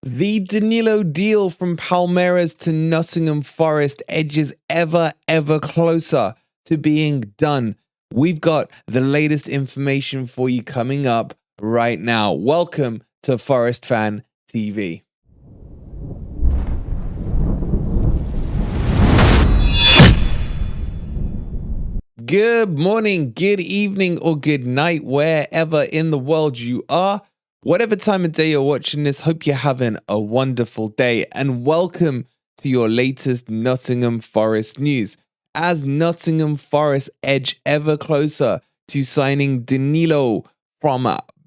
The Danilo deal from Palmeiras to Nottingham Forest edges ever closer to being done. We've got the latest information for you coming up right now. Welcome to Forest Fan TV. Good morning, good evening, or good night, wherever in the world you are. Whatever time of day you're watching this, hope you're having a wonderful day, and welcome to your latest Nottingham Forest news. As Nottingham Forest edge ever closer to signing Danilo from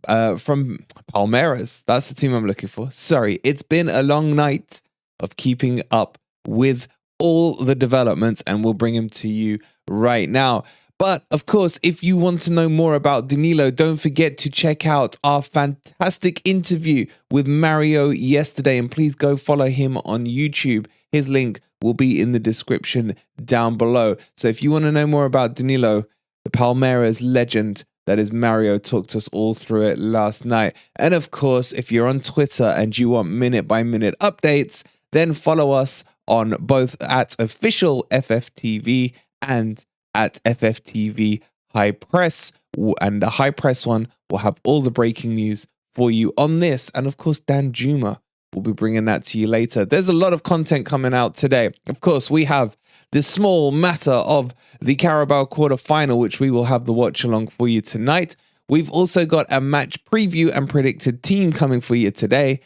Palmeiras. That's the team I'm looking for. Sorry, it's been a long night of keeping up with all the developments, and we'll bring them to you right now. But of course, if you want to know more about Danilo, don't forget to check out our fantastic interview with Mario yesterday, and please go follow him on YouTube. His link will be in the description down below. So if you want to know more about Danilo, the Palmeiras legend that is Mario talked us all through it last night. And of course, if you're on Twitter and you want minute-by-minute updates, then follow us on both at official FFTV and at FFTV High Press, and the High Press one will have all the breaking news for you on this, and of course Danjuma will be bringing that to you later. There's a lot of content coming out today. Of course, we have the small matter of the Carabao quarter-final, which we will have the watch along for you tonight. We've also got a match preview and predicted team coming for you today,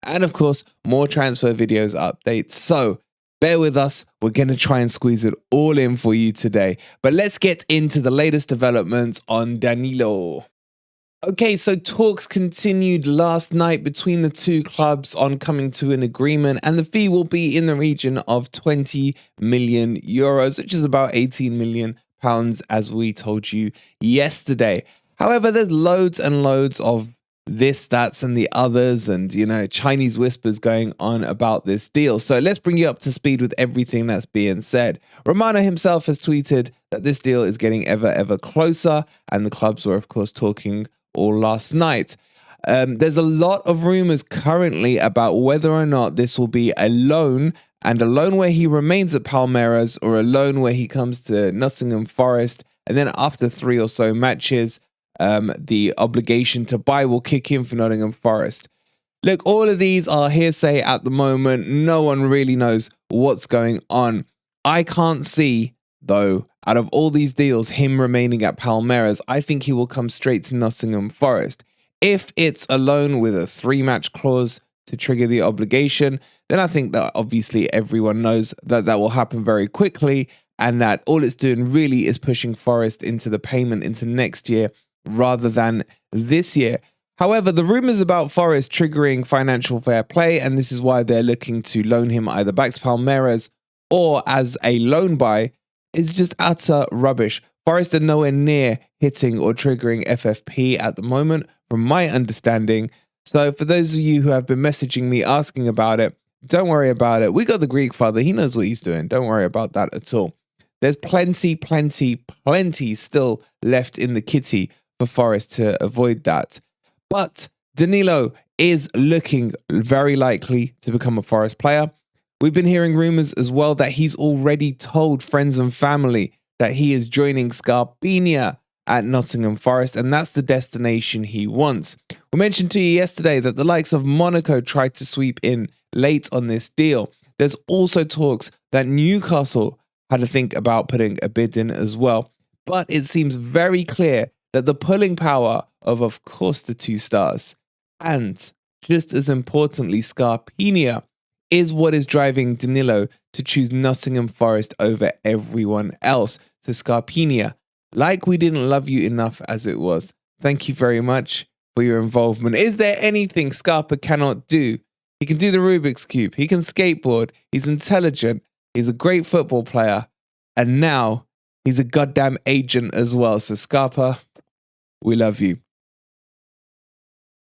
and of course more transfer videos updates. So bear with us, we're going to try and squeeze it all in for you today. But let's get into the latest developments on Danilo. Okay, so talks continued last night between the two clubs on coming to an agreement, and the fee will be in the region of 20 million euros, which is about 18 million pounds, as we told you yesterday. However, there's loads and loads of this, that's, and the others, and Chinese whispers going on about this deal. So let's bring you up to speed with everything that's being said. Romano himself has tweeted that this deal is getting ever closer, and the clubs were of course talking all last night. There's a lot of rumors currently about whether or not this will be a loan, and a loan where he remains at Palmeiras, or a loan where he comes to Nottingham Forest, and then after 3 or so matches, the obligation to buy will kick in for Nottingham Forest. Look, all of these are hearsay at the moment. No one really knows what's going on. I can't see, though, out of all these deals, him remaining at Palmeiras. I think he will come straight to Nottingham Forest. If it's a loan with a 3-match clause to trigger the obligation, then I think that obviously everyone knows that that will happen very quickly, and that all it's doing really is pushing Forest into the payment into next year rather than this year. However, the rumors about Forest triggering financial fair play, and this is why they're looking to loan him either back to Palmeiras or as a loan buy, is just utter rubbish. Forest are nowhere near hitting or triggering FFP at the moment, from my understanding. So for those of you who have been messaging me asking about it, don't worry about it. We got the Greek father. He knows what he's doing. Don't worry about that at all. There's plenty still left in the kitty for Forest to avoid that. But Danilo is looking very likely to become a Forest player. We've been hearing rumors as well that he's already told friends and family that he is joining Scarpinia at Nottingham Forest, and that's the destination he wants. We mentioned to you yesterday that the likes of Monaco tried to sweep in late on this deal. There's also talks that Newcastle had to think about putting a bid in as well. But it seems very clear that the pulling power of course, the 2 stars, and just as importantly, Scarpinia, is what is driving Danilo to choose Nottingham Forest over everyone else. So Scarpinia, like we didn't love you enough as it was. Thank you very much for your involvement. Is there anything Scarpa cannot do? He can do the Rubik's Cube. He can skateboard. He's intelligent. He's a great football player. And now he's a goddamn agent as well. So Scarpa, we love you.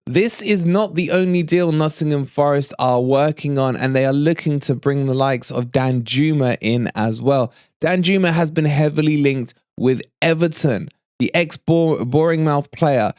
This is not the only deal Nottingham Forest are working on, and they are looking to bring the likes of Danjuma in as well. Danjuma has been heavily linked with Everton. The ex-Boring Mouth player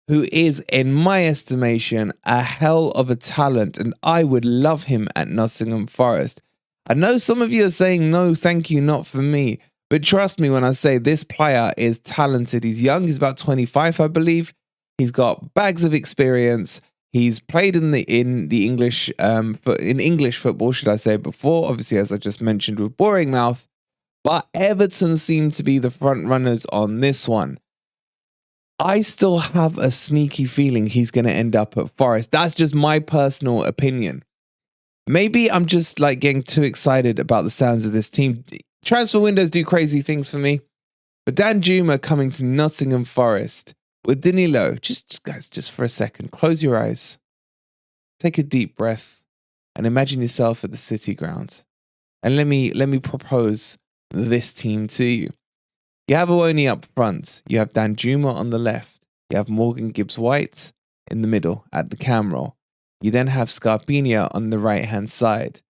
who is, in my estimation, a hell of a talent, and I would love him at Nottingham Forest. I know some of you are saying, no, thank you, not for me. But trust me when I say this player is talented. He's young, he's about 25, I believe. He's got bags of experience. He's played in the English English football, should I say, before, obviously, as I just mentioned, with Boring Mouth. But Everton seem to be the front runners on this one. I still have a sneaky feeling he's going to end up at Forest. That's just my personal opinion. Maybe I'm just like getting too excited about the sounds of this team. Transfer windows do crazy things for me. But Danjuma coming to Nottingham Forest with Danilo. Guys, just for a second, close your eyes. Take a deep breath and imagine yourself at the City ground. And let me propose this team to you. You have Awoni up front. You have Danjuma on the left. You have Morgan Gibbs-White in the middle at the cam role. You then have Scarpinia on the right-hand side.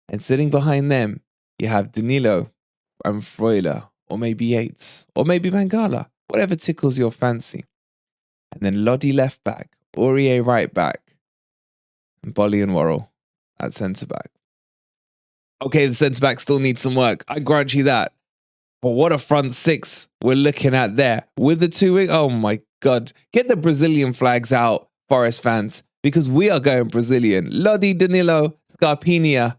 And sitting behind them, you have Danilo and Freuler, or maybe Yates, or maybe Mangala, whatever tickles your fancy. And then Lodi left back, Aurier right back, and Bolly and Worrell at centre back. Okay, the centre back still needs some work. I grant you that. But what a front six we're looking at there. With the two wing, oh my God. Get the Brazilian flags out, Forest fans, because we are going Brazilian. Lodi, Danilo, Scarpinia.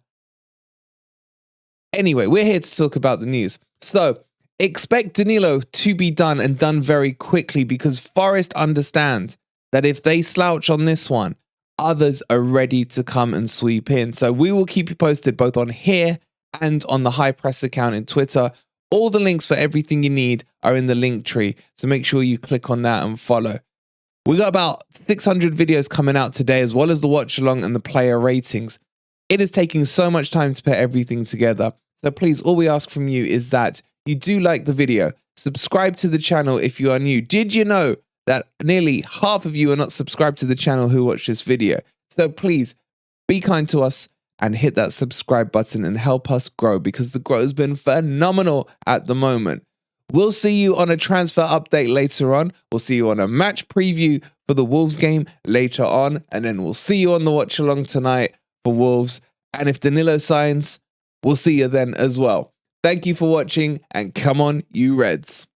Anyway, we're here to talk about the news. So, expect Danilo to be done and done very quickly, because Forest understand that if they slouch on this one, others are ready to come and sweep in. So we will keep you posted both on here and on the High Press account in Twitter. All the links for everything you need are in the link tree. So make sure you click on that and follow. We got about 600 videos coming out today, as well as the watch along and the player ratings. It is taking so much time to put everything together. So please, all we ask from you is that you do like the video. Subscribe to the channel if you are new. Did you know that nearly half of you are not subscribed to the channel who watch this video? So please, be kind to us and hit that subscribe button and help us grow, because the growth has been phenomenal at the moment. We'll see you on a transfer update later on. We'll see you on a match preview for the Wolves game later on. And then we'll see you on the watch along tonight for Wolves. And if Danilo signs, we'll see you then as well. Thank you for watching, and come on, you Reds.